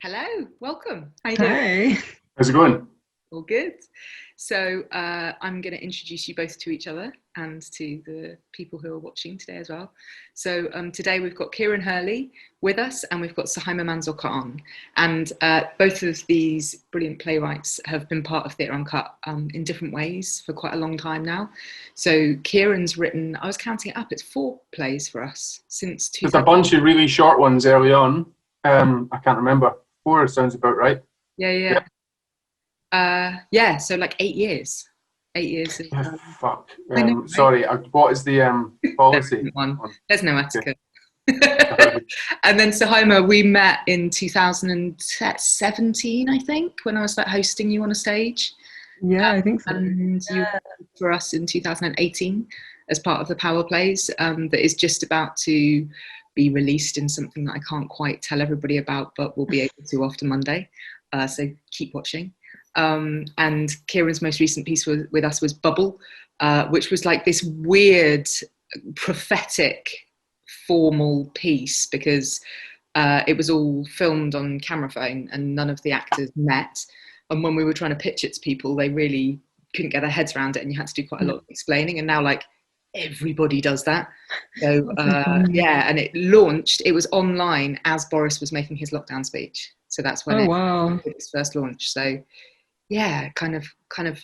Hello, welcome. How you doing? Hey. How's it going? All good. So I'm going to introduce you both to each other and to the people who are watching today as well. So today we've got Kieran Hurley with us and we've got Suhaiymah Manzoor-Khan. And both of these brilliant playwrights have been part of Theatre Uncut in different ways for quite a long time now. So Kieran's written, I was counting it up, it's 4 plays for us since 2000. There's a bunch of really short ones early on. I can't remember. 4 sounds about right. Yeah. So like 8 years. 8 years. Fuck. I know, right? Sorry, what is the policy? There's no etiquette. Okay. And then Suhaiymah, we met in 2017, I think, when I was like hosting you on a stage. Yeah, I think so. And you were for us in 2018 as part of the Power Plays that is just about to be released in something that I can't quite tell everybody about, but we'll be able to after Monday. So keep watching. And Kieran's most recent piece with us was Bubble, which was like this weird, prophetic, formal piece because it was all filmed on camera phone and none of the actors met. And when we were trying to pitch it to people, they really couldn't get their heads around it and you had to do quite a lot of explaining. And now like everybody does that. So and it launched, it was online as Boris was making his lockdown speech. So that's when it did its first launch. So yeah, kind of quite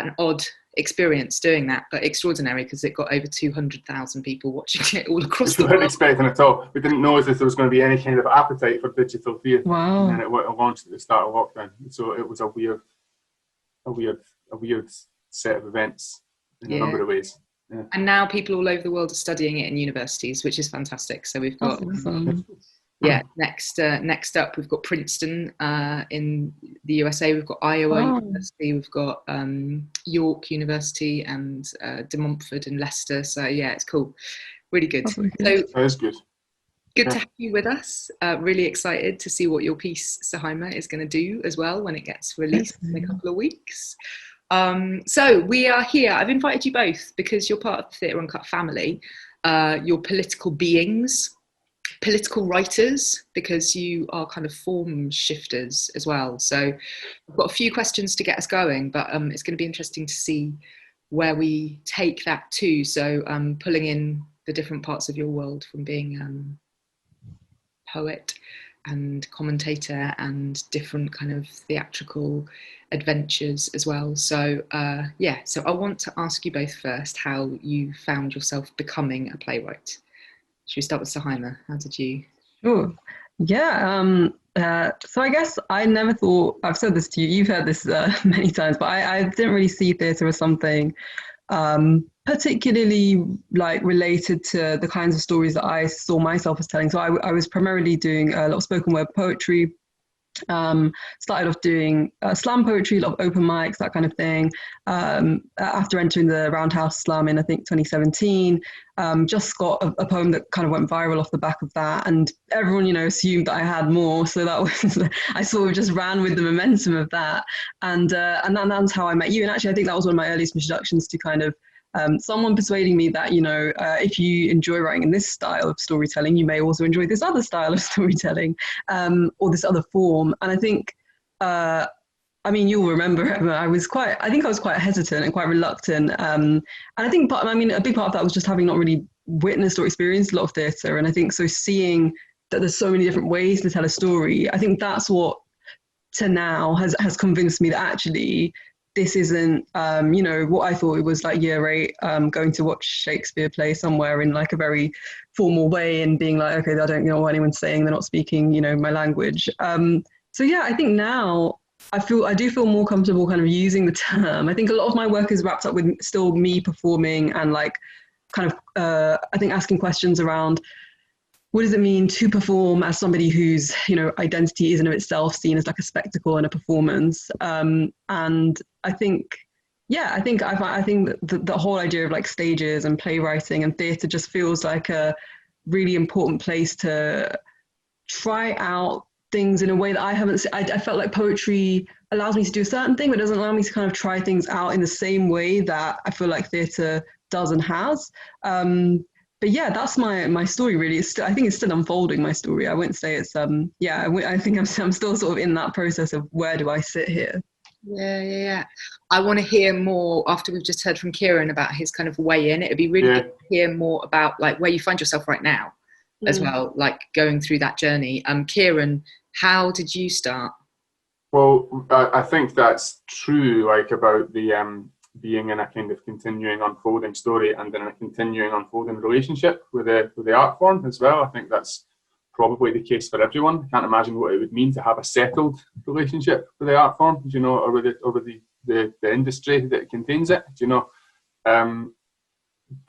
an odd experience doing that, but extraordinary because it got over 200,000 people watching it all across the world. We weren't expecting it at all. We didn't know if there was going to be any kind of appetite for digital theatre. Wow. And then it launched at the start of lockdown. So it was a weird set of events in a number of ways. Yeah. And now people all over the world are studying it in universities, which is fantastic. So we've got next up we've got Princeton in the USA, we've got Iowa University, we've got York University and De Montfort and Leicester. So yeah, it's cool, really good. So that is good. Good to have you with us. Really excited to see what your piece, Suhaiymah, is going to do as well when it gets released in a couple of weeks. So we are here. I've invited you both because you're part of the Theatre Uncut family. You're political beings, political writers, because you are kind of form shifters as well. So I've got a few questions to get us going, but it's going to be interesting to see where we take that to. So pulling in the different parts of your world from being poet and commentator and different kind of theatrical adventures as well. So so I want to ask you both first how you found yourself becoming a playwright. Should we start with Suhaiymah? How did you? Sure. Yeah. So I guess I never thought, I've said this to you, you've heard this many times, but I didn't really see theatre as something particularly like related to the kinds of stories that I saw myself as telling. So I was primarily doing a lot of spoken word poetry. Started off doing slam poetry, a lot of open mics, that kind of thing. After entering the Roundhouse Slam in, I think, 2017, just got a poem that kind of went viral off the back of that. And everyone, assumed that I had more. So that was, I sort of just ran with the momentum of that. And that's how I met you. And actually, I think that was one of my earliest introductions to kind of someone persuading me that, if you enjoy writing in this style of storytelling, you may also enjoy this other style of storytelling or this other form. And I think, you'll remember, I was quite hesitant and quite reluctant. And I think, a big part of that was just having not really witnessed or experienced a lot of theatre. And I think so seeing that there's so many different ways to tell a story, I think that's what to now has convinced me that actually this isn't, what I thought it was like year 8, going to watch Shakespeare play somewhere in like a very formal way and being like, okay, I don't know what anyone's saying, they're not speaking, my language. So yeah, I think now I do feel more comfortable kind of using the term. I think a lot of my work is wrapped up with still me performing and like kind of, I think asking questions around what does it mean to perform as somebody whose, identity is in itself seen as like a spectacle and a performance. And I think the whole idea of like stages and playwriting and theatre just feels like a really important place to try out things in a way that I haven't. I felt like poetry allows me to do a certain thing, but doesn't allow me to kind of try things out in the same way that I feel like theatre does and has. but yeah, that's my story really. I think it's still unfolding, my story. I wouldn't say it's I think I'm still sort of in that process of where do I sit here. Yeah. I want to hear more after we've just heard from Kieran about his kind of way in. It'd be really good to hear more about like where you find yourself right now as well, like going through that journey. Kieran, how did you start? Well, I think that's true, like about the being in a kind of continuing unfolding story and in a continuing unfolding relationship with the art form as well. I think that's probably the case for everyone. I can't imagine what it would mean to have a settled relationship with the art form, you know, or with the industry that contains it, you know.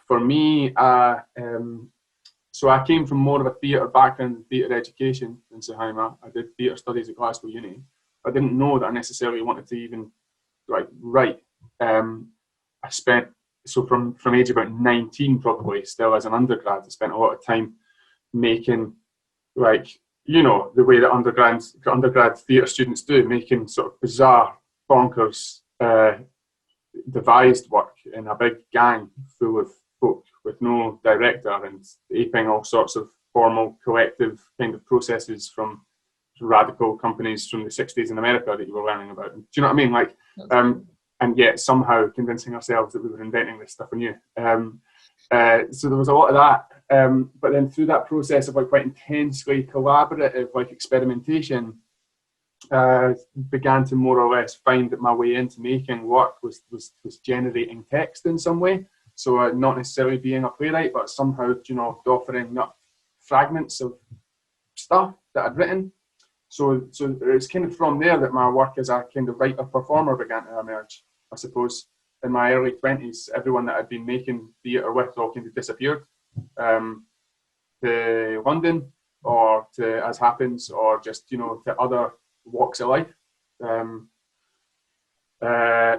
For me, so I came from more of a theatre background, theatre education in Suhaiymah. I did theatre studies at Glasgow Uni. I didn't know that I necessarily wanted to even like write. I spent, so from age about 19 probably, still as an undergrad, I spent a lot of time making, like, you know, the way that undergrad theatre students do, making sort of bizarre, bonkers, devised work in a big gang full of folk with no director and aping all sorts of formal collective kind of processes from radical companies from the 60s in America that you were learning about. Do you know what I mean? Like, and yet somehow convincing ourselves that we were inventing this stuff anew. So there was a lot of that. But then through that process of like quite intensely collaborative like experimentation, began to more or less find that my way into making work was generating text in some way. So not necessarily being a playwright, but somehow, you know, offering up fragments of stuff that I'd written. So it's kind of from there that my work as a kind of writer-performer began to emerge. I suppose in my early 20s, everyone that I'd been making theatre with all kind of disappeared to London or to As Happens or just, you know, to other walks of life.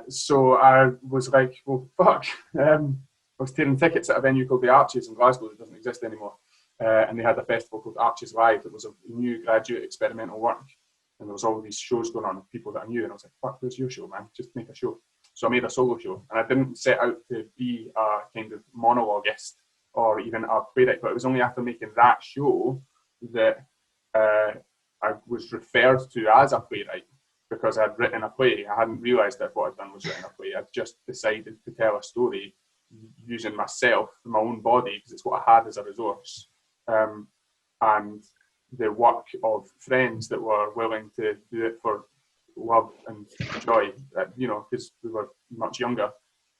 So I was like, well, fuck. I was tearing tickets at a venue called the Arches in Glasgow that doesn't exist anymore. And they had a festival called Arches Live that was a new graduate experimental work. And there was all these shows going on with people that I knew. And I was like, fuck, where's your show, man? Just make a show. So I made a solo show. And I didn't set out to be a kind of monologuist or even a playwright. But it was only after making that show that I was referred to as a playwright because I'd written a play. I hadn't realised that what I'd done was written a play. I'd just decided to tell a story using myself, my own body, because it's what I had as a resource. And the work of friends that were willing to do it for love and joy, you know, because we were much younger.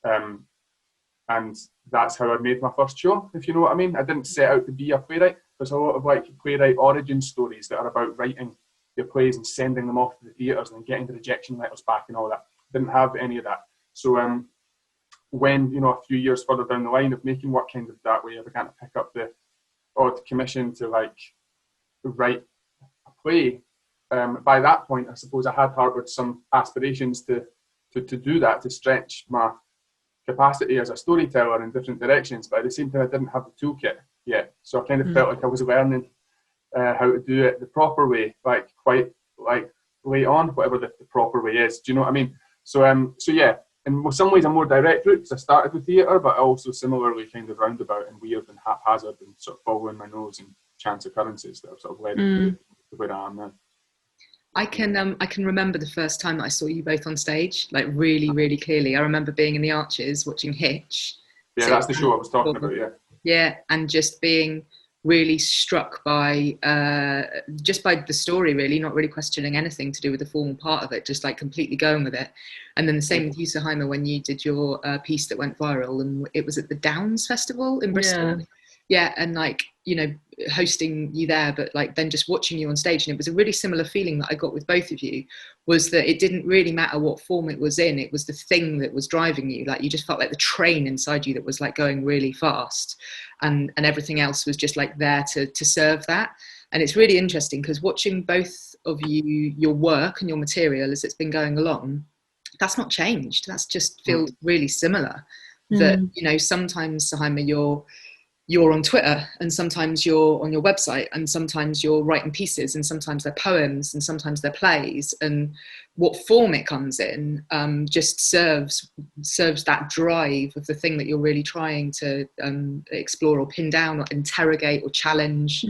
And that's how I made my first show, if you know what I mean. I didn't set out to be a playwright. There's a lot of like playwright origin stories that are about writing your plays and sending them off to the theatres and getting the rejection letters back and all that. Didn't have any of that. So when, you know, a few years further down the line of making work kind of that way, I began to pick up the odd commission to like write a play. By that point, I suppose I had harboured some aspirations to do that, to stretch my capacity as a storyteller in different directions, but at the same time I didn't have the toolkit yet. So I kind of felt like I was learning how to do it the proper way, like quite like late on, whatever the proper way is. Do you know what I mean? So yeah, in some ways a more direct route because I started with theatre, but also similarly kind of roundabout and weird and haphazard and sort of following my nose and chance occurrences that have sort of led me to where I am now. I can remember the first time that I saw you both on stage, like really, really clearly. I remember being in the Arches watching Hitch. Yeah, that's the show I was talking about, yeah. Yeah, and just being really struck by just by the story, really, not really questioning anything to do with the formal part of it, just like completely going with it. And then the same with you, Suhaiymah, when you did your piece that went viral, and it was at the Downs Festival in Bristol. Yeah, and like, you know, hosting you there, but like then just watching you on stage. And it was a really similar feeling that I got with both of you, was that it didn't really matter what form it was in. It was the thing that was driving you. Like you just felt like the train inside you that was like going really fast, and everything else was just like there to serve that. And it's really interesting because watching both of you, your work and your material as it's been going along, that's not changed. That's just feels really similar. That, you know, sometimes, Suhaiymah, you're on Twitter, and sometimes you're on your website, and sometimes you're writing pieces, and sometimes they're poems, and sometimes they're plays. And what form it comes in just serves that drive of the thing that you're really trying to explore or pin down or interrogate or challenge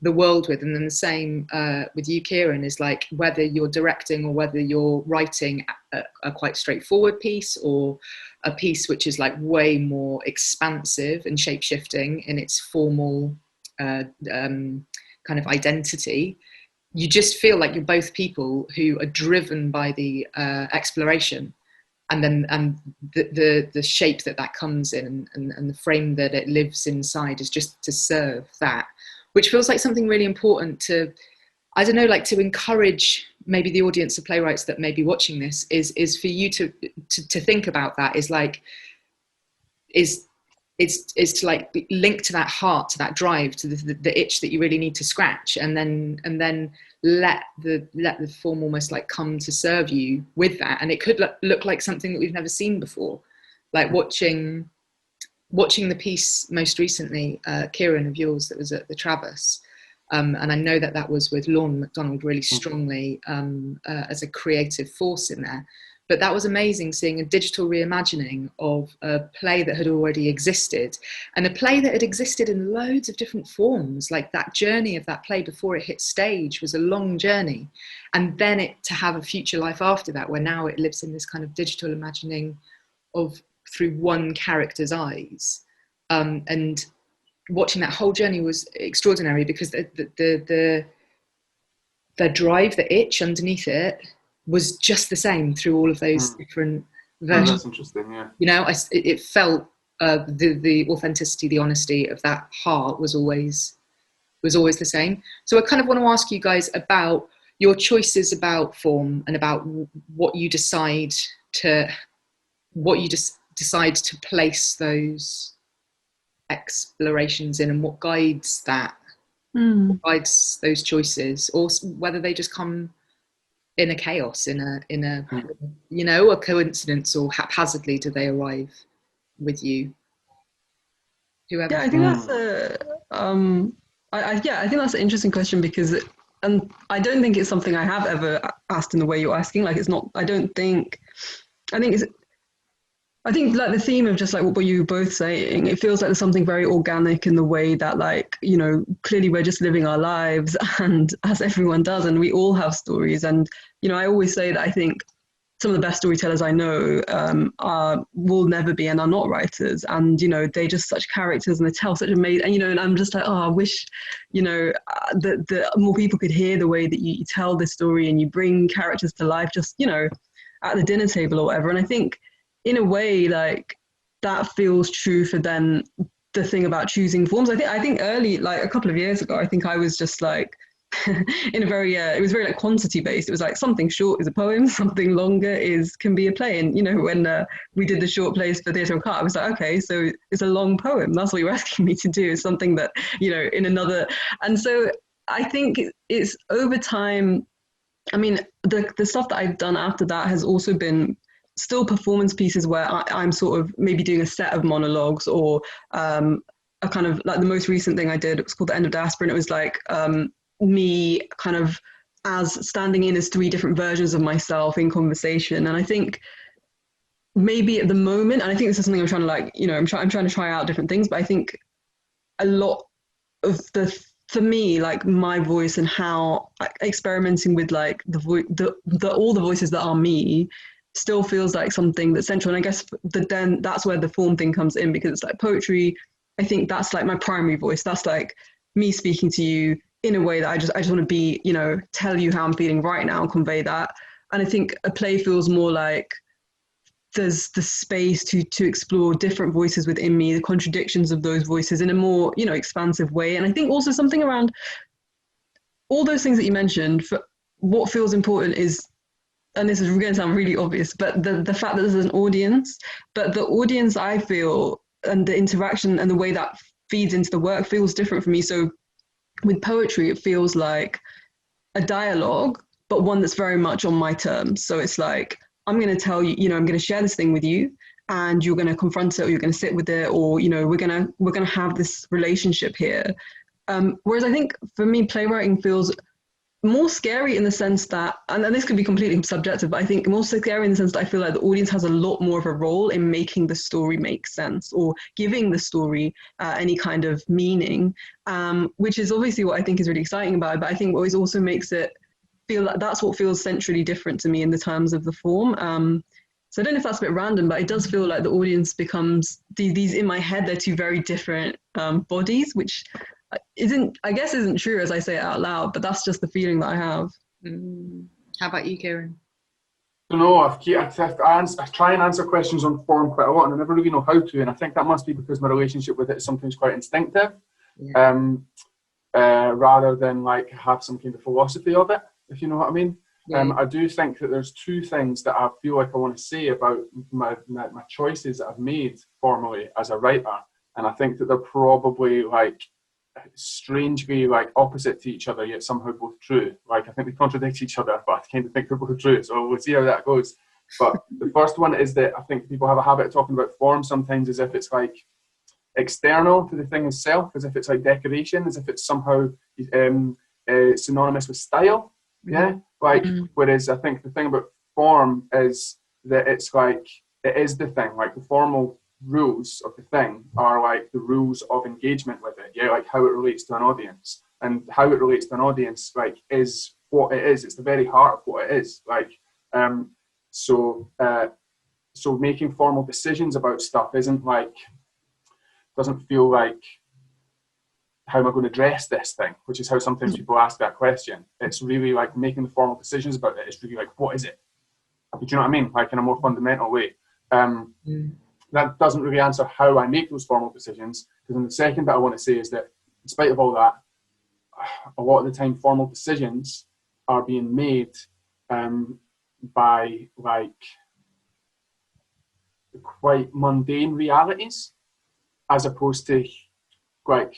the world with. And then the same with you, Kieran, is like whether you're directing or whether you're writing a quite straightforward piece, or a piece which is like way more expansive and shape-shifting in its formal kind of identity, you just feel like you're both people who are driven by the exploration, and the shape that comes in, and the frame that it lives inside is just to serve that, which feels like something really important to, I don't know, like to encourage maybe the audience of playwrights that may be watching this, is for you to think about that, is like, is to like be linked to that heart, to that drive, to the itch that you really need to scratch, and then let the form almost like come to serve you with that. And it could look like something that we've never seen before, like watching the piece most recently, Kieran, of yours, that was at the Traverse. And I know that was with Lorne MacDonald really strongly as a creative force in there. But that was amazing, seeing a digital reimagining of a play that had already existed, and a play that had existed in loads of different forms. Like that journey of that play before it hit stage was a long journey. And then it to have a future life after that, where now it lives in this kind of digital imagining of through one character's eyes. And watching that whole journey was extraordinary, because the drive, the itch underneath it was just the same through all of those different versions. Oh, that's interesting, yeah. You know, it felt the authenticity, the honesty of that heart was always the same. So I kind of want to ask you guys about your choices about form, and about what you decide to place those explorations in, and what guides that, what guides those choices, or whether they just come in a chaos, in a you know, a coincidence, or haphazardly do they arrive with you? Whoever. Yeah, I think that's I think that's an interesting question, because and I don't think it's something I have ever asked in the way you're asking. Like, it's not, I think like the theme of just like what you were both saying, it feels like there's something very organic in the way that, like, you know, clearly we're just living our lives, and as everyone does, and we all have stories. And, you know, I always say that I think some of the best storytellers I know will never be and are not writers. And, you know, they're just such characters, and they tell such amazing, and, you know, and I'm just like, oh, I wish, you know, that more people could hear the way that you tell this story, and you bring characters to life, just, you know, at the dinner table or whatever. And I think, in a way, like, that feels true for then the thing about choosing forms. I think early, like a couple of years ago, I think I was just like, in a very, it was very like quantity based. It was like something short is a poem, something longer can be a play. And, you know, when we did the short plays for Theatre Uncut, I was like, okay, so it's a long poem. That's what you're asking me to do, is something that, you know, in another. And so I think it's over time. I mean, the stuff that I've done after that has also been still performance pieces where I'm sort of maybe doing a set of monologues, or a kind of, like, the most recent thing I did, it was called The End of Diaspora, and it was like me kind of as standing in as three different versions of myself in conversation. And I think maybe at the moment, and I think this is something I'm trying to, like, you know, I'm trying to try out different things, but I think a lot of for me, like, my voice and how experimenting with, like, all the voices that are me still feels like something that's central. And I guess then that's where the form thing comes in, because it's like poetry, I think that's like my primary voice. That's like me speaking to you in a way that I just want to be, you know, tell you how I'm feeling right now and convey that. And I think a play feels more like there's the space to explore different voices within me, the contradictions of those voices in a more, you know, expansive way. And I think also something around all those things that you mentioned, for what feels important is, and this is going to sound really obvious, but the fact that there's an audience, but the audience, I feel, and the interaction and the way that feeds into the work feels different for me. So with poetry, it feels like a dialogue, but one that's very much on my terms. So it's like, I'm going to tell you, you know, I'm going to share this thing with you, and you're going to confront it, or you're going to sit with it, or, you know, we're going to have this relationship here. Whereas I think for me, playwriting feels more scary in the sense that, and this could be completely subjective, but I think more scary in the sense that I feel like the audience has a lot more of a role in making the story make sense, or giving the story any kind of meaning, which is obviously what I think is really exciting about it. But I think what also makes it feel like that's what feels centrally different to me in the terms of the form. So I don't know if that's a bit random, but it does feel like the audience becomes these in my head, they're two very different bodies, which isn't true as I say it out loud, but that's just the feeling that I have. How about you, Kieran? I don't know. I try and answer questions on form quite a lot, and I never really know how to. And I think that must be because my relationship with it is sometimes quite instinctive, rather than like have some kind of philosophy of it, if you know what I mean. Yeah. I do think that there's two things that I feel like I want to say about my choices that I've made formally as a writer, and I think that they're probably like strangely like opposite to each other, yet somehow both true. Like I think they contradict each other, but I kind of think they're both true, so we'll see how that goes. But the first one is that I think people have a habit of talking about form sometimes as if it's like external to the thing itself, as if it's like decoration, as if it's somehow synonymous with style. Whereas I think the thing about form is that it's like, it is the thing, like the formal rules of the thing are like the rules of engagement with it, like how it relates to an audience, and how it relates to an audience like is what it is. It's the very heart of what it is, like so making formal decisions about stuff doesn't feel like, how am I going to dress this thing, which is how sometimes people ask that question. It's really like making the formal decisions about it. It's really like, what is it? Do you know what I mean? Like in a more fundamental way. That doesn't really answer how I make those formal decisions, because then the second bit I want to say is that in spite of all that, a lot of the time formal decisions are being made by like quite mundane realities, as opposed to like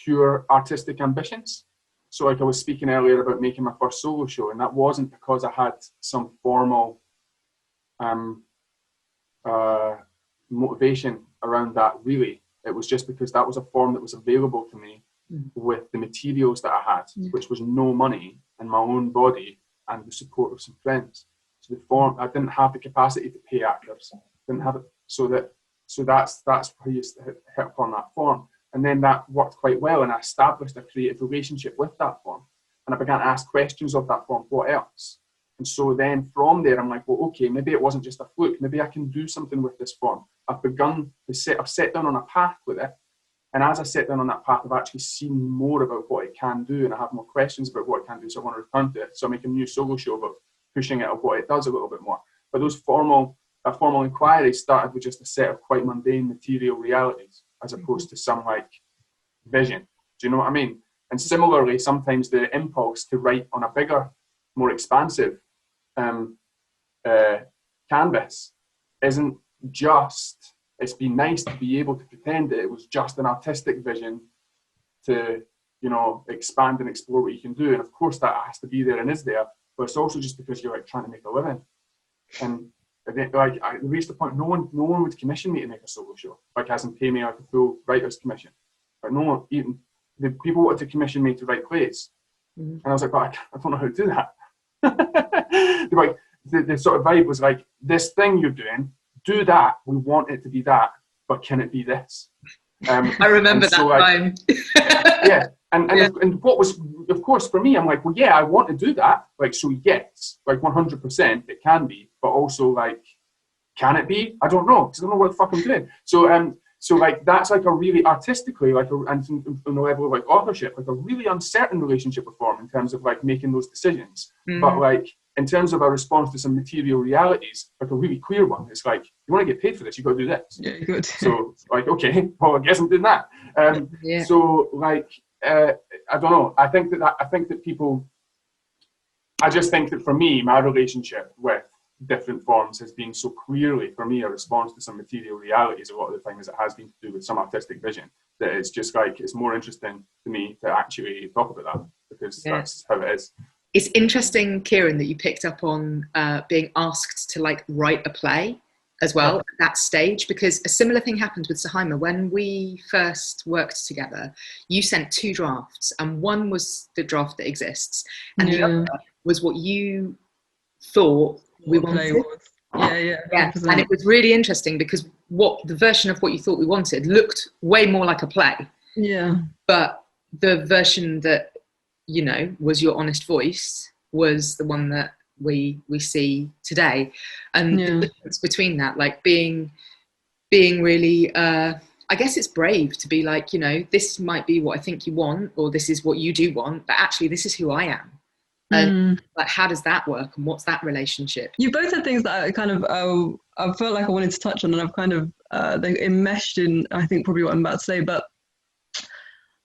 pure artistic ambitions. So like I was speaking earlier about making my first solo show, and that wasn't because I had some formal motivation around that, really. It was just because that was a form that was available to me with the materials that I had, which was no money and my own body and the support of some friends. So the form, I didn't have the capacity to pay actors, didn't have it, so that's how you hit upon that form. And then that worked quite well, and I established a creative relationship with that form, and I began to ask questions of that form. What else? And so then from there, I'm like, well, okay, maybe it wasn't just a fluke. Maybe I can do something with this form. I've set down on a path with it. And as I set down on that path, I've actually seen more about what it can do, and I have more questions about what it can do. So I want to return to it. So I make a new solo show about pushing it of what it does a little bit more. But those formal inquiries started with just a set of quite mundane material realities, as opposed to some like vision. Do you know what I mean? And similarly, sometimes the impulse to write on a bigger, more expansive canvas isn't just, it's been nice to be able to pretend that it was just an artistic vision to, you know, expand and explore what you can do. And of course that has to be there and is there, but it's also just because you're like trying to make a living. And like I reached the point, no one would commission me to make a solo show, like as in pay me like a full writer's commission. Like no one, even the people wanted to commission me to write plays. And I was like, but I don't know how to do that. Like the sort of vibe was like, this thing you're doing, do that, we want it to be that, but can it be this? I remember that time. Yeah, and what was, of course, for me, I'm like, well, yeah, I want to do that, like, so yes, like 100% it can be, but also like, can it be? I don't know, because I don't know what the fuck I'm doing. So like that's like a really artistically, like and on the level of like authorship, like a really uncertain relationship with form in terms of like making those decisions. But like in terms of a response to some material realities, like a really clear one. It's like, you want to get paid for this, you've got to do this. Yeah, good. So like, okay, well, I guess I'm doing that. So like, I don't know. I think that people, I just think that for me, my relationship with different forms has been so clearly for me a response to some material realities a lot of the time as it has been to do with some artistic vision, that it's just like, it's more interesting to me to actually talk about that, because that's how it is. It's interesting, Kieran, that you picked up on being asked to like write a play, as well at that stage, because a similar thing happened with Suhaiymah. When we first worked together, you sent 2 drafts, and one was the draft that exists, and the other was what you thought we wanted. Yeah. And it was really interesting because the version of what you thought we wanted looked way more like a play. Yeah. But the version that, you know, was your honest voice was the one that we see today. And the difference between that, like being really, I guess it's brave to be like, you know, this might be what I think you want, or this is what you do want, but actually this is who I am. And like, how does that work, and what's that relationship? You both had things that I kind of I felt like I wanted to touch on, and I've kind of they enmeshed in, I think, probably what I'm about to say. But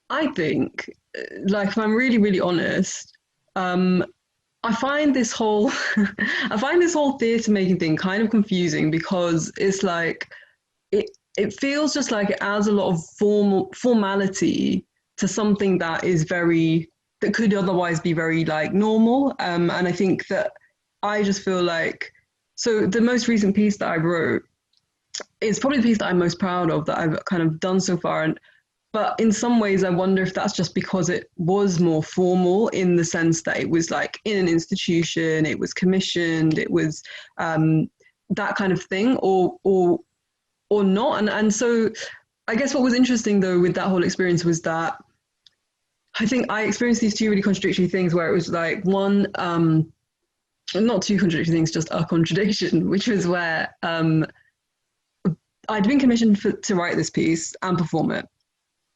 I think, like, if I'm really, really honest, I find this whole theatre making thing kind of confusing, because it's like it feels just like it adds a lot of formality to something that could otherwise be very like normal. And I think that I just feel like, so the most recent piece that I wrote is probably the piece that I'm most proud of that I've kind of done so far. But in some ways, I wonder if that's just because it was more formal, in the sense that it was like in an institution, it was commissioned, it was that kind of thing, or not. And so I guess what was interesting though with that whole experience was that I think I experienced these 2 really contradictory things, where it was like one, not 2 contradictory things, just a contradiction, which was where I'd been commissioned to write this piece and perform it.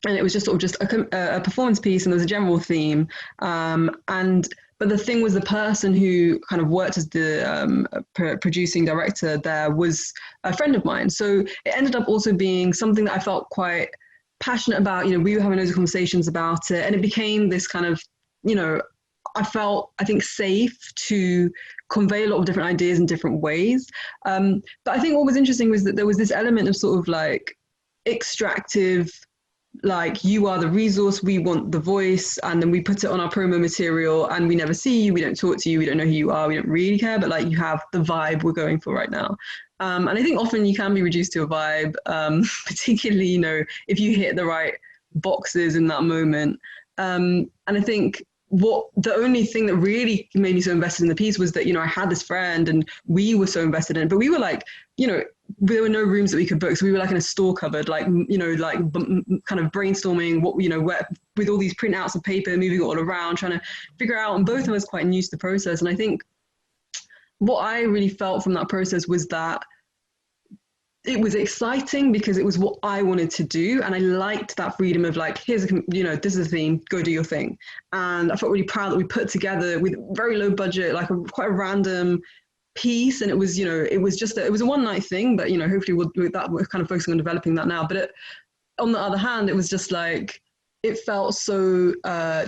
And it was just sort of just a performance piece, and there was a general theme. But the thing was, the person who kind of worked as the producing director there was a friend of mine. So it ended up also being something that I felt quite passionate about. You know, we were having loads of conversations about it, and it became this kind of, you know, I think safe to convey a lot of different ideas in different ways. But I think what was interesting was that there was this element of sort of like extractive, like, you are the resource, we want the voice, and then we put it on our promo material, and we never see you, we don't talk to you, we don't know who you are, we don't really care, but like, you have the vibe we're going for right now. And I think often you can be reduced to a vibe, particularly, you know, if you hit the right boxes in that moment. And I think the only thing that really made me so invested in the piece was that, you know, I had this friend and we were so invested in it, but we were like, you know, there were no rooms that we could book. So we were like in a store cupboard, like, you know, like kind of brainstorming what, you know, with all these printouts of paper, moving it all around, trying to figure out, and both of us quite new to the process. And I think what I really felt from that process was that it was exciting because it was what I wanted to do. And I liked that freedom of like, here's you know, this is a theme, go do your thing. And I felt really proud that we put together with very low budget, like quite a random piece. And it was, you know, it was a one night thing, but, you know, hopefully we're kind of focusing on developing that now. But on the other hand, it was just like, it felt so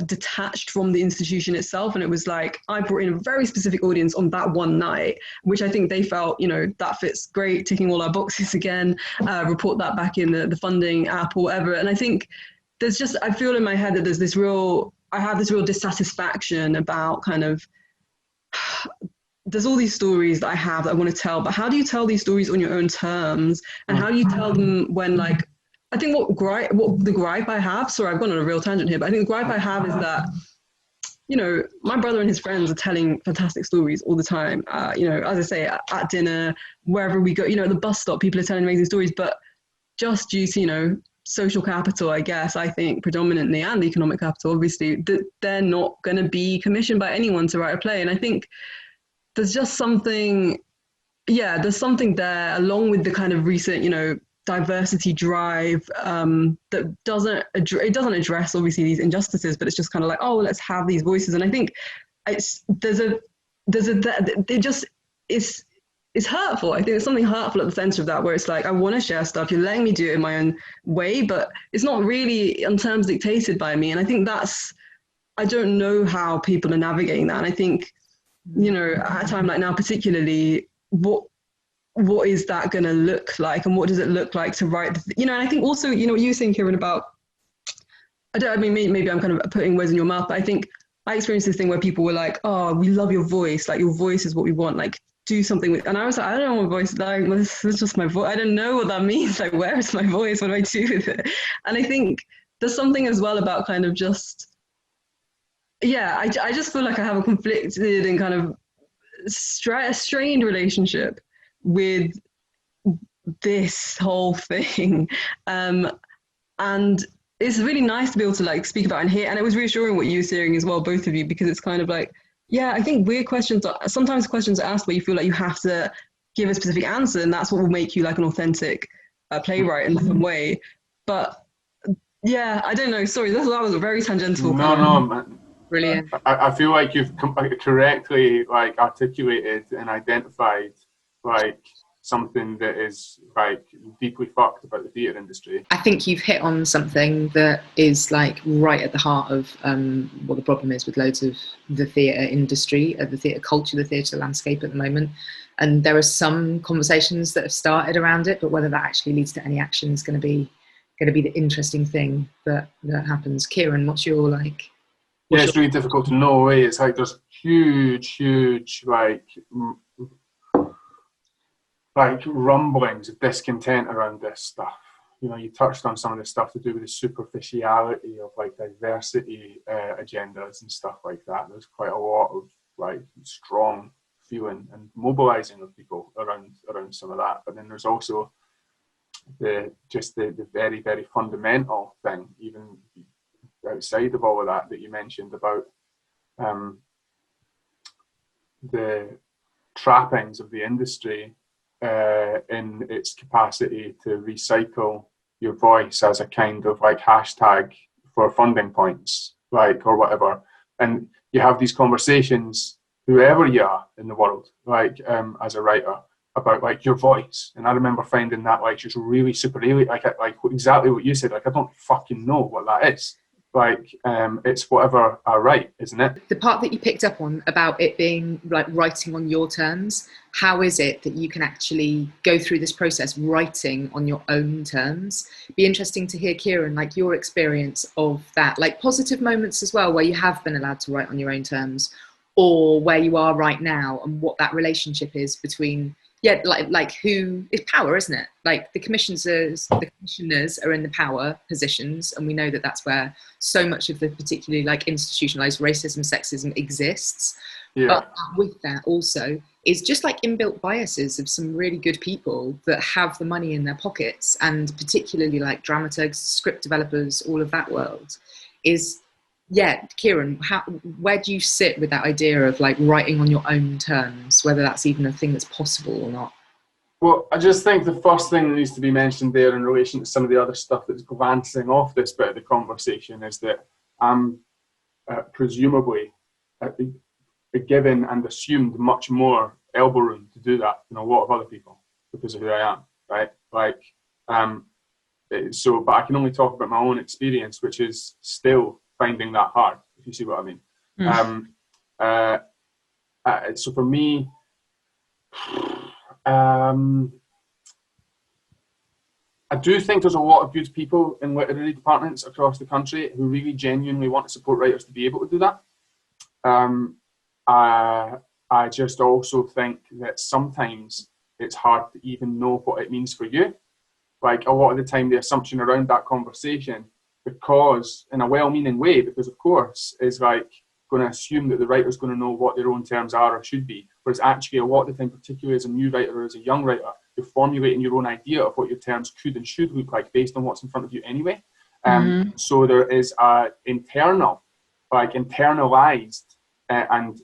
detached from the institution itself. And it was like, I brought in a very specific audience on that one night, which I think they felt, you know, that fits great, ticking all our boxes again, report that back in the funding app or whatever. And I think I feel in my head that I have this real dissatisfaction about kind of, there's all these stories that I have that I want to tell, but how do you tell these stories on your own terms? And how do you tell them when, like, I think what the gripe I have, sorry, I've gone on a real tangent here, but I think the gripe I have is that, you know, my brother and his friends are telling fantastic stories all the time. You know, as I say, at dinner, wherever we go, you know, at the bus stop, people are telling amazing stories, but just due to, you know, social capital, I guess, I think predominantly, and economic capital, obviously, that they're not going to be commissioned by anyone to write a play. And I think there's just something, there's something there, along with the kind of recent, you know, diversity drive that doesn't address obviously these injustices, but it's just kind of like, oh, let's have these voices. And I think it's hurtful. I think there's something hurtful at the center of that, where it's like, I want to share stuff, you're letting me do it in my own way, but it's not really on terms dictated by me. And I think I don't know how people are navigating that. And I think, you know, at a time like now particularly, what is that going to look like, and what does it look like to write you know? And I think also, you know, what you were saying, Kieran, about, maybe I'm kind of putting words in your mouth, but I think I experienced this thing where people were like, oh, we love your voice, like your voice is what we want, like do something with, and I was like, I don't know what voice, like, this is just my voice. I don't know what that means. Like, where is my voice? What do I do with it? And I think there's something as well about kind of just, yeah, I just feel like I have a conflicted and kind of strained relationship with this whole thing. And it's really nice to be able to like speak about and hear. And it was reassuring what you were saying as well, both of you, because it's kind of like, yeah, I think weird questions are, sometimes questions are asked where you feel like you have to give a specific answer, and that's what will make you like an authentic playwright in some way. But yeah, I don't know. Sorry, that was a very tangential. No, man. Brilliant. I feel like you've correctly like articulated and identified like something that is like deeply fucked about the theatre industry. I think you've hit on something that is like right at the heart of what the problem is with loads of the theatre industry, the theatre culture, the theatre landscape at the moment. And there are some conversations that have started around it, but whether that actually leads to any action is going to be the interesting thing that happens. Kieran, what's your like? Yeah, it's really difficult to know. It's like there's huge like rumblings of discontent around this stuff. You know, you touched on some of the stuff to do with the superficiality of like diversity agendas and stuff like that. There's quite a lot of like strong feeling and mobilizing of people around some of that. But then there's also the very, very fundamental thing, even outside of all of that you mentioned about the trappings of the industry in its capacity to recycle your voice as a kind of like hashtag for funding points, like, or whatever. And you have these conversations, whoever you are in the world, like as a writer, about like your voice. And I remember finding that like just really super alien, like exactly what you said, like I don't fucking know what that is. Like it's whatever I write, isn't it? The part that you picked up on about it being like writing on your terms, how is it that you can actually go through this process writing on your own terms? Be interesting to hear, Kieran, like your experience of that, like positive moments as well, where you have been allowed to write on your own terms, or where you are right now and what that relationship is between, yeah, like who is power, isn't it? Like the commissioners are in the power positions, and we know that that's where so much of the particularly like institutionalized racism, sexism exists. Yeah. But with that also is just like inbuilt biases of some really good people that have the money in their pockets, and particularly like dramaturgs, script developers, all of that world is. Yeah, Kieran, where do you sit with that idea of like writing on your own terms, whether that's even a thing that's possible or not? Well, I just think the first thing that needs to be mentioned there in relation to some of the other stuff that's glancing off this bit of the conversation is that I'm presumably given and assumed much more elbow room to do that than a lot of other people because of who I am, right? Like, so, but I can only talk about my own experience, which is still finding that hard, if you see what I mean. So for me, I do think there's a lot of good people in literary departments across the country who really genuinely want to support writers to be able to do that. I just also think that sometimes it's hard to even know what it means for you. Like a lot of the time, the assumption around that conversation, because in a well-meaning way, because of course, is like going to assume that the writer's going to know what their own terms are or should be. Whereas actually a lot of the time, particularly as a new writer or as a young writer, you're formulating your own idea of what your terms could and should look like based on what's in front of you anyway. So there is a internal, like internalized and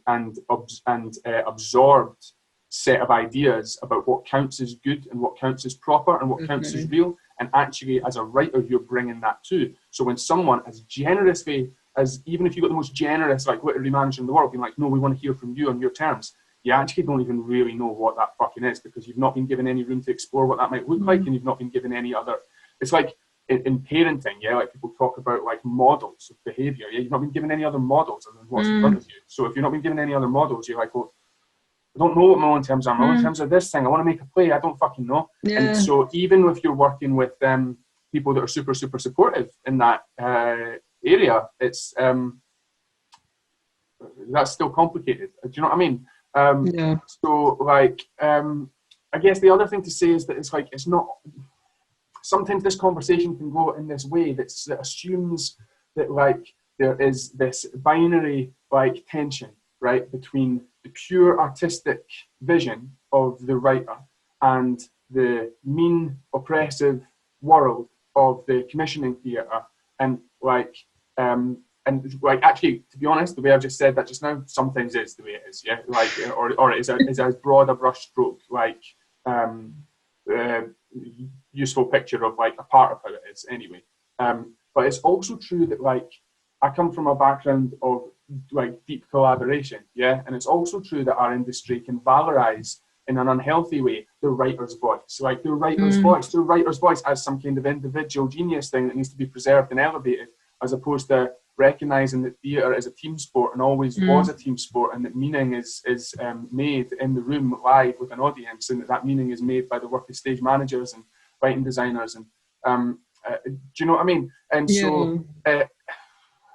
absorbed set of ideas about what counts as good and what counts as proper and what counts as real. And actually, as a writer, you're bringing that too. So when someone as generously as, even if you've got the most generous like literary manager in the world being like, no, we want to hear from you on your terms, you actually don't even really know what that fucking is, because you've not been given any room to explore what that might look like, and you've not been given any other. It's like in parenting, yeah, like people talk about like models of behavior. Yeah, you've not been given any other models other than what's in front of you. So if you're not been given any other models, you're like, well, I don't know what my own terms are. My own terms are this thing. I want to make a play. I don't fucking know. Yeah. And so even if you're working with people that are super, super supportive in that area, it's that's still complicated. Do you know what I mean? Yeah. So like, I guess the other thing to say is that it's like, it's not, sometimes this conversation can go in this way that assumes that like there is this binary like tension, right, between the pure artistic vision of the writer and the mean, oppressive world of the commissioning theatre, and actually, to be honest, the way I've just said that just now, sometimes is the way it is, yeah, like, or it is as broad a brushstroke, like, useful picture of like a part of how it is anyway. But it's also true that like I come from a background of like deep collaboration, yeah, and it's also true that our industry can valorize in an unhealthy way the writer's voice, like the writer's voice as some kind of individual genius thing that needs to be preserved and elevated, as opposed to recognizing that theatre is a team sport and always was a team sport, and that meaning is made in the room live with an audience, and that meaning is made by the work of stage managers and lighting designers, and do you know what I mean? And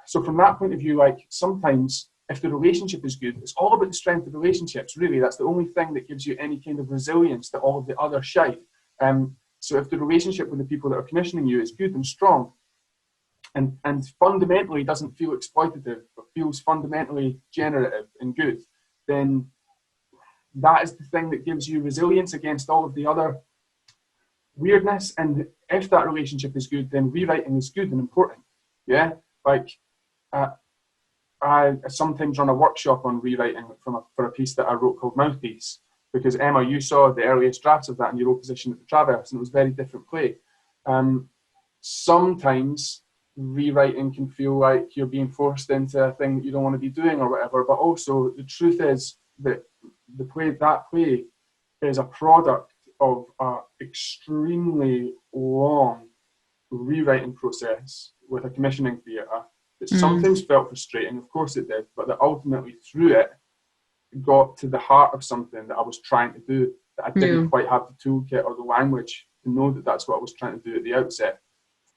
so from that point of view, like sometimes if the relationship is good, it's all about the strength of relationships, really. That's the only thing that gives you any kind of resilience to all of the other shite. So if the relationship with the people that are commissioning you is good and strong, and fundamentally doesn't feel exploitative, but feels fundamentally generative and good, then that is the thing that gives you resilience against all of the other weirdness. And if that relationship is good, then rewriting is good and important. Yeah, like I sometimes run a workshop on rewriting for a piece that I wrote called Mouthpiece, because Emma, you saw the earliest drafts of that in your opposition at the Traverse, and it was a very different play. Sometimes rewriting can feel like you're being forced into a thing that you don't want to be doing or whatever, but also the truth is that that play is a product of an extremely long rewriting process with a commissioning theatre that sometimes felt frustrating, of course it did, but that ultimately through it got to the heart of something that I was trying to do, that I didn't quite have the toolkit or the language to know that that's what I was trying to do at the outset.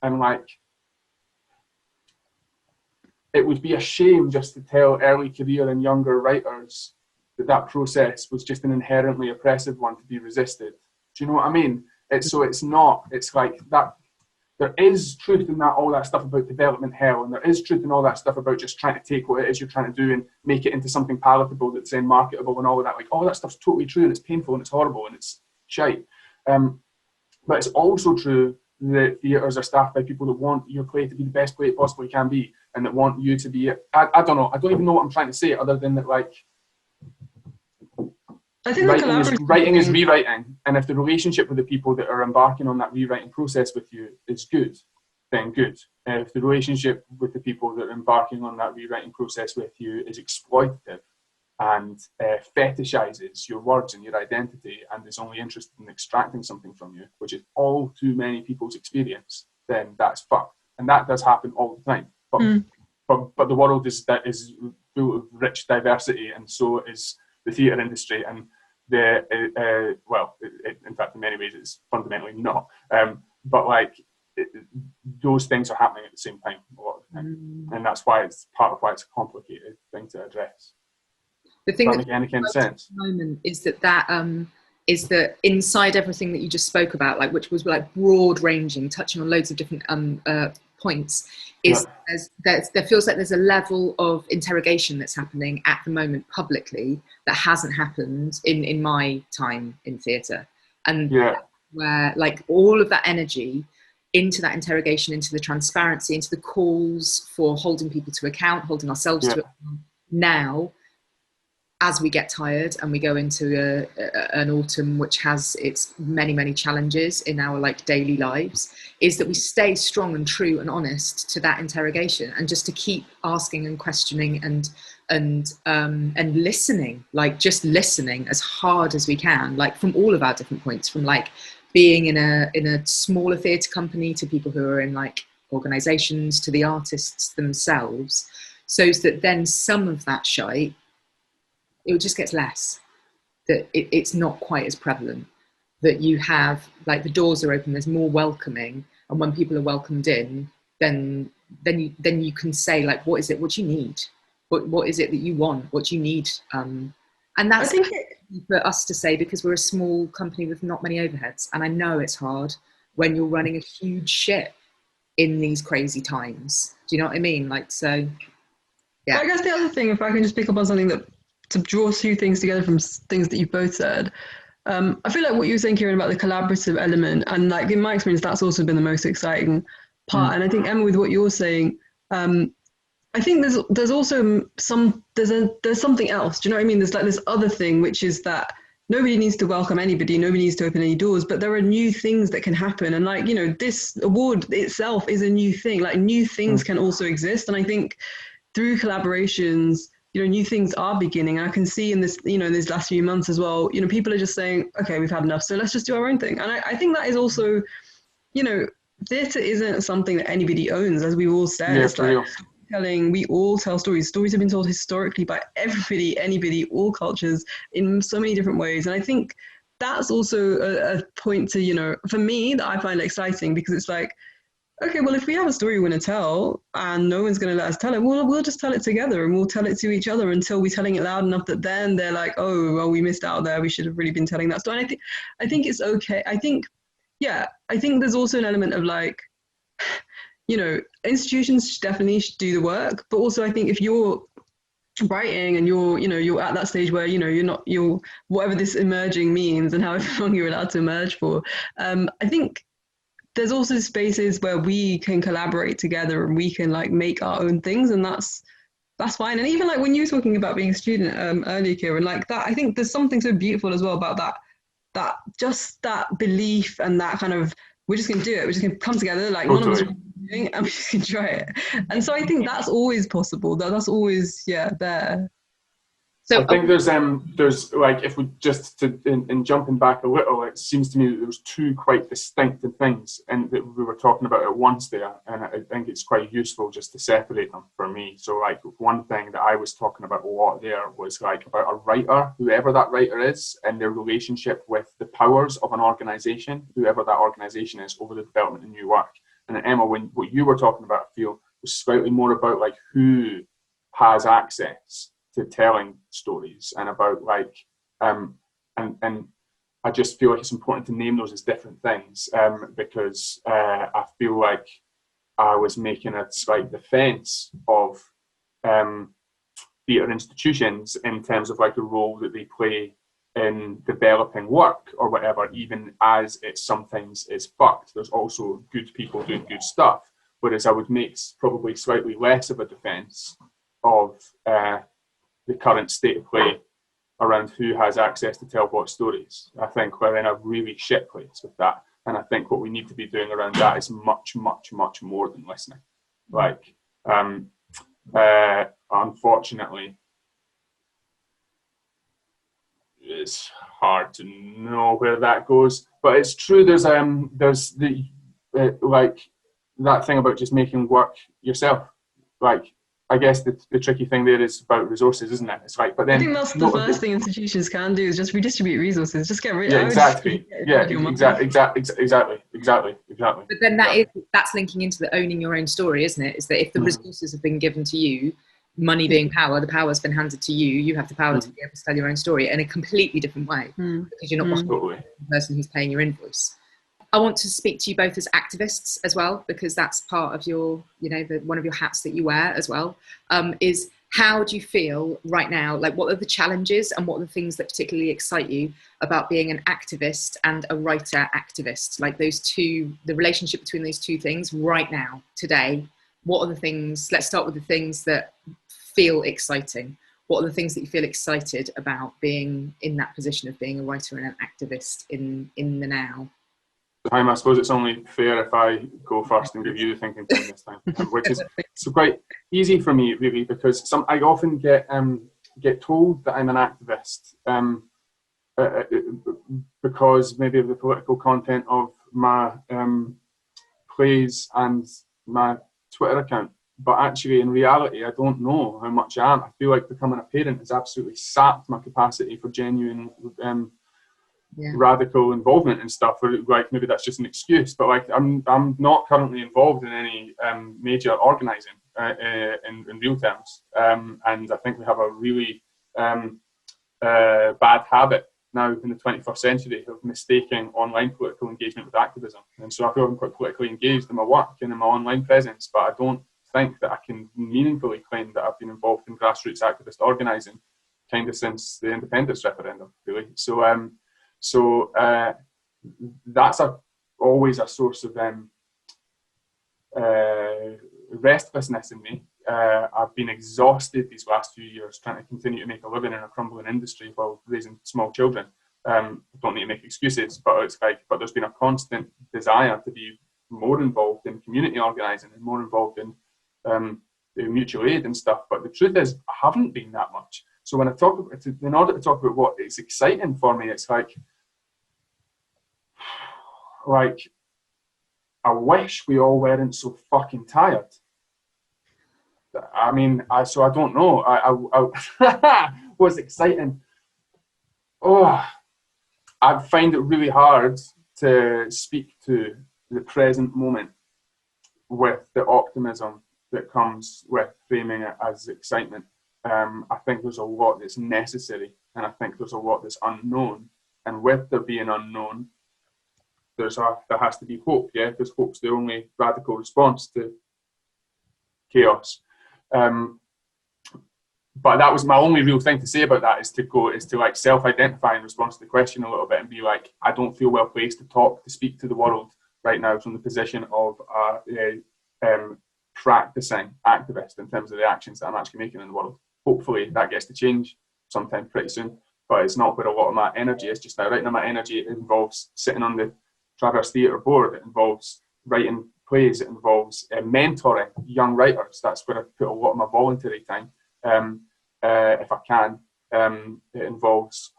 And like, it would be a shame just to tell early career and younger writers that that process was just an inherently oppressive one to be resisted. Do you know what I mean? It's like that. There is truth in that, all that stuff about development hell, and there is truth in all that stuff about just trying to take what it is you're trying to do and make it into something palatable that's then marketable and all of that. Like, all that stuff's totally true, and it's painful and it's horrible and it's shite. But it's also true that theatres are staffed by people that want your play to be the best play it possibly can be, and that want you to be, I don't know, I don't even know what I'm trying to say other than that, like, I think writing is rewriting, and if the relationship with the people that are embarking on that rewriting process with you is good, then good. And if the relationship with the people that are embarking on that rewriting process with you is exploitative and fetishizes your words and your identity and is only interested in extracting something from you, which is all too many people's experience, then that's fucked. And that does happen all the time. But the world is full of rich diversity, and so is the theatre industry, and in fact, in many ways, it's fundamentally not. But like, those things are happening at the same time a lot of the time, and that's why it's part of why it's a complicated thing to address. The thing that make any kind of sense at the moment is that inside everything that you just spoke about, like, which was like broad ranging, touching on loads of different points, is there feels like there's a level of interrogation that's happening at the moment publicly that hasn't happened in my time in theatre, and where like all of that energy into that interrogation, into the transparency, into the calls for holding people to account, holding ourselves to account now, as we get tired and we go into an autumn which has its many challenges in our like daily lives, is that we stay strong and true and honest to that interrogation, and just to keep asking and questioning and listening, like just listening as hard as we can, like from all of our different points, from like being in a smaller theatre company to people who are in like organisations to the artists themselves, so that then some of that shite, it just gets less, that it's not quite as prevalent, that you have like the doors are open, there's more welcoming, and when people are welcomed in, then you can say like, what is it, what do you need, what is it that you want, what do you need And that's for us to say, because we're a small company with not many overheads. And I know it's hard when you're running a huge ship in these crazy times. Do you know what I mean? Like, so, yeah. I guess the other thing, if I can just pick up on something that, to draw two things together from things that you both said, I feel like what you were saying, Kieran, about the collaborative element, and like in my experience, that's also been the most exciting part. And I think, Emma, with what you're saying, I think there's also there's something else. Do you know what I mean? There's like this other thing, which is that nobody needs to welcome anybody, nobody needs to open any doors, but there are new things that can happen. And like, you know, this award itself is a new thing. Like new things can also exist. And I think through collaborations, you know, new things are beginning. I can see in this, you know, in these last few months as well, you know, people are just saying, okay, we've had enough, so let's just do our own thing. And I think that is also, you know, theatre isn't something that anybody owns, as we've all said. Yeah, it's like we all tell stories. Stories have been told historically by everybody, anybody, all cultures, in so many different ways. And I think that's also a point to, you know, for me, that I find exciting, because it's like, okay, well, if we have a story we want to tell and no one's going to let us tell it, we'll just tell it together, and we'll tell it to each other until we're telling it loud enough that then they're like, oh, well, we missed out there. We should have really been telling that story. And I think it's okay. I think there's also an element of like, you know, institutions definitely should do the work, but also I think if you're writing and you're at that stage where, you know, you're whatever this emerging means and however long you're allowed to emerge for, I think there's also spaces where we can collaborate together and we can like make our own things, and that's fine. And even like when you were talking about being a student earlier, Kieran, like that, I think there's something so beautiful as well about that just that belief and that kind of, we're just going to do it. We're just going to come together, like none of us are doing, and we're just going to try it. And so I think that's always possible. That's always, there. So I think there's like, if we just in jumping back a little, it seems to me that there was two quite distinct things and that we were talking about at once there, and I think it's quite useful just to separate them for me. So like one thing that I was talking about a lot there was like about a writer, whoever that writer is, and their relationship with the powers of an organisation, whoever that organisation is, over the development of new work. And then Emma, when what you were talking about, I feel, was slightly more about like who has access to telling stories, and about like and I just feel like it's important to name those as different things, because I feel like I was making a slight defense of theatre institutions in terms of like the role that they play in developing work or whatever, even as it sometimes is fucked. There's also good people doing good stuff, whereas I would make probably slightly less of a defense of the current state of play around who has access to tell what stories. I think we're in a really shit place with that. And I think what we need to be doing around that is much, much, much more than listening. Like, unfortunately, it's hard to know where that goes, but it's true. There's the like that thing about just making work yourself. Like, I guess the tricky thing there is about resources, isn't it? It's like, but then I think that's the first thing institutions can do is just redistribute resources. Just get rid. Yeah, exactly. Exactly. But then that's linking into the owning your own story, isn't it? Is that if the resources have been given to you, money being power, the power's been handed to you. You have the power to be able to tell your own story in a completely different way, because you're not the person who's paying your invoice. I want to speak to you both as activists as well, because that's part of your, you know, one of your hats that you wear as well, is how do you feel right now? Like, what are the challenges and what are the things that particularly excite you about being an activist and a writer activist? Like those two, the relationship between those two things right now, today. What are the things, let's start with the things that feel exciting. What are the things that you feel excited about being in that position of being a writer and an activist in the now? I suppose it's only fair if I go first and give you the thinking time this time, which is so quite easy for me really, because I often get told that I'm an activist because maybe of the political content of my plays and my Twitter account, but actually in reality I don't know how much I am. I feel like becoming a parent has absolutely sapped my capacity for genuine radical involvement and stuff. Or like maybe that's just an excuse, but like I'm not currently involved in any major organising in real terms, and I think we have a really bad habit now in the 21st century of mistaking online political engagement with activism. And so I feel I'm quite politically engaged in my work and in my online presence, but I don't think that I can meaningfully claim that I've been involved in grassroots activist organising kind of since the independence referendum, really. So that's always a source of restlessness in me. I've been exhausted these last few years trying to continue to make a living in a crumbling industry while raising small children. I don't need to make excuses, but but there's been a constant desire to be more involved in community organising and more involved in mutual aid and stuff. But the truth is, I haven't been that much. So when I talk about, in order to talk about what is exciting for me, it's like I wish we all weren't so fucking tired. I mean, I don't know. I what's exciting? Oh, I find it really hard to speak to the present moment with the optimism that comes with framing it as excitement. I think there's a lot that's necessary, and I think there's a lot that's unknown. And with there being unknown, there has to be hope, yeah, because hope's the only radical response to chaos. But that was my only real thing to say about that, is to like self-identify in response to the question a little bit and be like, I don't feel well placed to speak to the world right now from the position of a practicing activist in terms of the actions that I'm actually making in the world. Hopefully that gets to change sometime pretty soon, but it's not where a lot of my energy is just now. Right now my energy involves sitting on the Traverse Theatre board, it involves writing plays, it involves mentoring young writers. That's where I put a lot of my voluntary time, if I can. It involves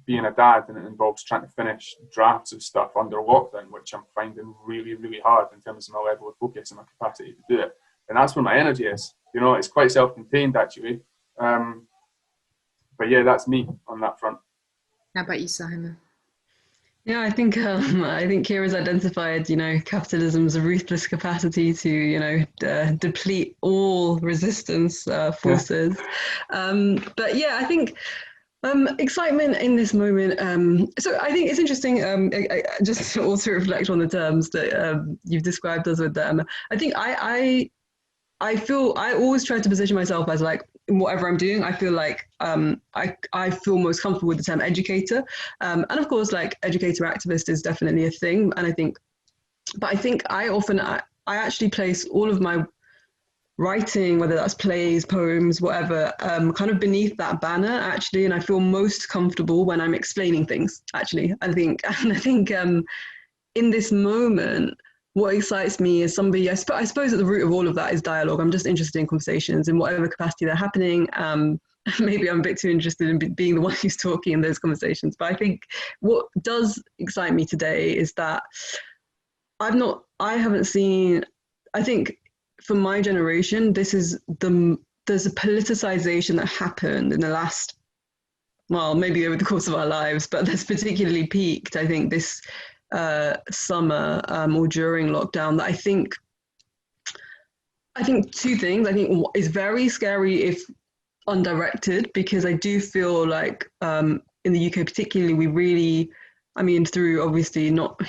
being a dad, and it involves trying to finish drafts of stuff under lockdown, which I'm finding really, really hard in terms of my level of focus and my capacity to do it. And that's where my energy is. You know, it's quite self-contained actually. But yeah, that's me on that front. How about you, Suhaiymah? Yeah, I think Kieran's identified, capitalism's ruthless capacity to, deplete all resistance forces. Yeah. But yeah, I think excitement in this moment. So I think it's interesting. I just to also reflect on the terms that you've described us with them. I think I feel I always try to position myself as like, in whatever I'm doing, I feel like I feel most comfortable with the term educator. And of course, like educator activist is definitely a thing. And I think I actually place all of my writing, whether that's plays, poems, whatever, kind of beneath that banner actually. And I feel most comfortable when I'm explaining things actually. I think in this moment, what excites me is somebody, I suppose at the root of all of that is dialogue. I'm just interested in conversations in whatever capacity they're happening. Maybe I'm a bit too interested in being the one who's talking in those conversations. But I think what does excite me today is that I haven't seen, I think for my generation, there's a politicization that happened in the last, well, maybe over the course of our lives, but that's particularly peaked, I think, this summer or during lockdown, that I think two things. I think is very scary if undirected, because I do feel like in the UK particularly, we really, I mean, through obviously not,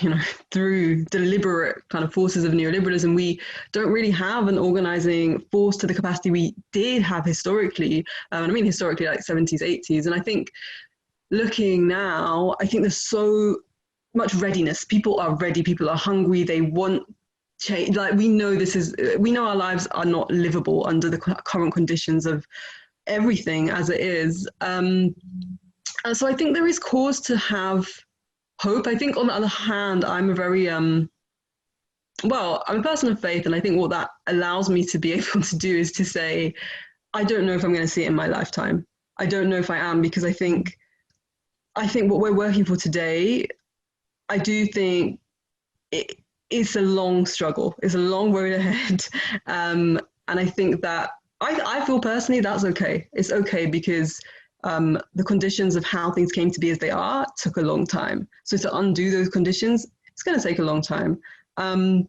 through deliberate kind of forces of neoliberalism, we don't really have an organizing force to the capacity we did have historically. I mean, historically, like 70s, 80s. And I think looking now, I think there's so much readiness. People are ready. People are hungry. They want change. Like we know our lives are not livable under the current conditions of everything as it is. And so I think there is cause to have hope. I think on the other hand, I'm a very, I'm a person of faith. And I think what that allows me to be able to do is to say, I don't know if I'm going to see it in my lifetime. I don't know if I am, because I think what we're working for today, I do think it's a long struggle. It's a long road ahead. And I think that I feel personally that's okay. It's okay because the conditions of how things came to be as they are took a long time. So to undo those conditions, it's going to take a long time. And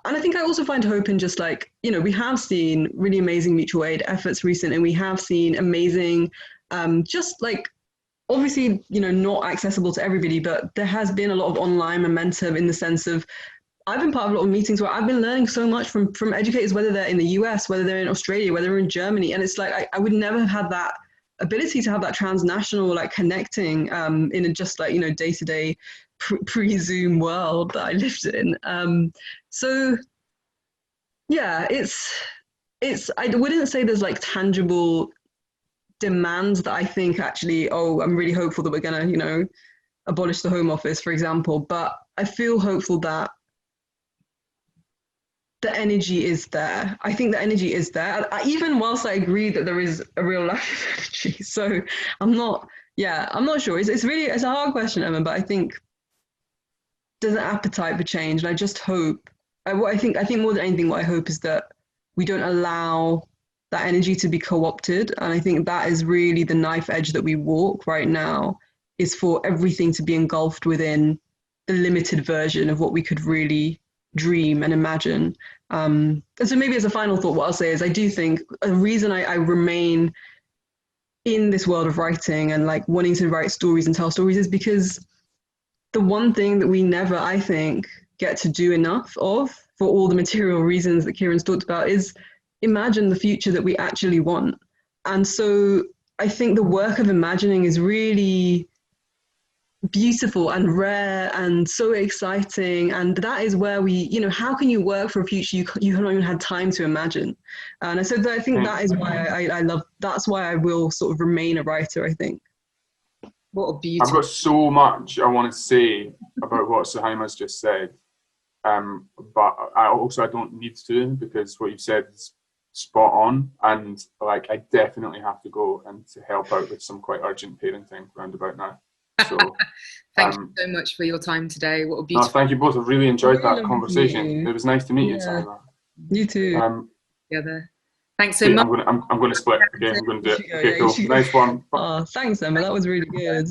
I think I also find hope in just like, we have seen really amazing mutual aid efforts recently, and we have seen amazing just like obviously, you know, not accessible to everybody, but there has been a lot of online momentum in the sense of, I've been part of a lot of meetings where I've been learning so much from educators, whether they're in the US, whether they're in Australia, whether they're in Germany. And it's like, I would never have had that ability to have that transnational, like, connecting in a just, like, you know, day-to-day pre-Zoom world that I lived in. So yeah, I wouldn't say there's like tangible demands that I think actually, oh, I'm really hopeful that we're gonna, you know, abolish the Home Office, for example. But I feel hopeful that the energy is there. I think the energy is there. Even whilst I agree that there is a real lack of energy. So I'm not sure. It's a hard question, Emma, but I think there's an appetite for change. And I just hope, I think more than anything, what I hope is that we don't allow that energy to be co-opted. And I think that is really the knife edge that we walk right now, is for everything to be engulfed within the limited version of what we could really dream and imagine. And so maybe as a final thought, what I'll say is I do think a reason I remain in this world of writing and like wanting to write stories and tell stories is because the one thing that we never, I think, get to do enough of, for all the material reasons that Kieran's talked about, is imagine the future that we actually want. And so I think the work of imagining is really beautiful and rare and so exciting, and that is where we, you know, how can you work for a future you haven't even had time to imagine? And so I think that is why I love, that's why I will sort of remain a writer, I think. What a beautiful... I've got so much I want to say about what Suhaiymah's just said, but I don't need to, because what you've said is spot on, and like I definitely have to go and to help out with some quite urgent parenting round about now. So thank you so much for your time today. What a beautiful... No, thank you both. I've really enjoyed that conversation. It was nice to meet you, Suhaiymah. You too. Together. Thanks so much. I'm going to split. Okay, I'm going to do it. Okay, cool. Nice one. Oh, thanks, Emma. That was really good.